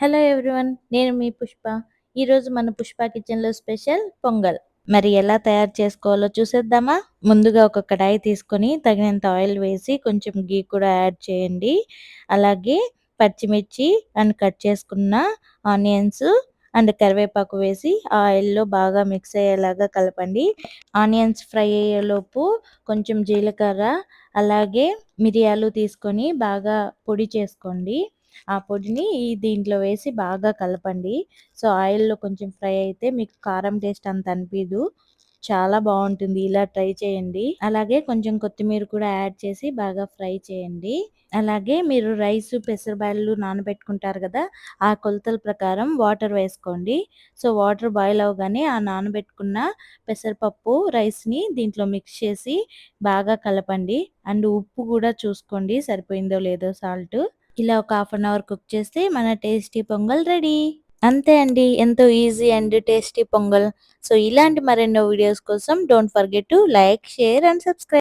Hello everyone. నేను మీ పుష్ప. ఈరోజు మన పుష్ప కిచెన్‌లో స్పెషల్ పొంగల్. మరి ఎలా తయారు చేసుకోవాలో చూసేద్దామా? ముందుగా ఒక కడాయి తీసుకొని తగినంత ఆయిల్ వేసి కొంచెం గీ కూడా యాడ్ చేయండి. అలాగే పచ్చిమిర్చి అండ్ కట్ చేసుకున్న ఆనియన్స్ అండ్ కరివేపాకు వేసి ఆ ఆయిల్‌లో బాగా మిక్స్ అయ్యేలాగా కలపండి. ఆనియన్స్ ఫ్రై అయ్యేలోపు కొంచెం జీలకర్ర అలాగే మిరియాలు తీసుకొని బాగా పొడి చేసుకోండి. ఆ పొడిని దీంట్లో వేసి బాగా కలపండి. సో, ఆయిల్‌లో కొంచెం ఫ్రై అయితే మీకు కారం టేస్ట్ అంత అనిపియదు. చాలా బావుంటుంది. ఇలా ట్రై చేయండి. అలాగే కొంచెం కొత్తిమీర కూడా యాడ్ చేసి బాగా ఫ్రై చేయండి. అలాగే మీరు రైసు, పెసరబ్యాళ్ళు నానబెట్టుకుంటారు గదా! ఆ కొలతల ప్రకారం వాటర్ వేసుకోండి. సో, వాటర్ బాయిల్ అవ్వగానే ఆ నానబెట్టుకున్న పెసరపప్పు, రైస్‌ని దీంట్లో మిక్స్ చేసి బాగా కలపండి. అండ్ ఉప్పు గూడా చూసుకోండి సరిపోయిందో లేదో సాల్టు. ఇలా ఒక హాఫ్ అన్ అవర్ కుక్ చేస్తే మన టేస్టీ పొంగల్ రెడీ. అంతే అండి. ఎంతో easy and tasty pongal. So, ఇలాంటి మరెన్నో వీడియోస్ కోసం don't forget to like, share and subscribe.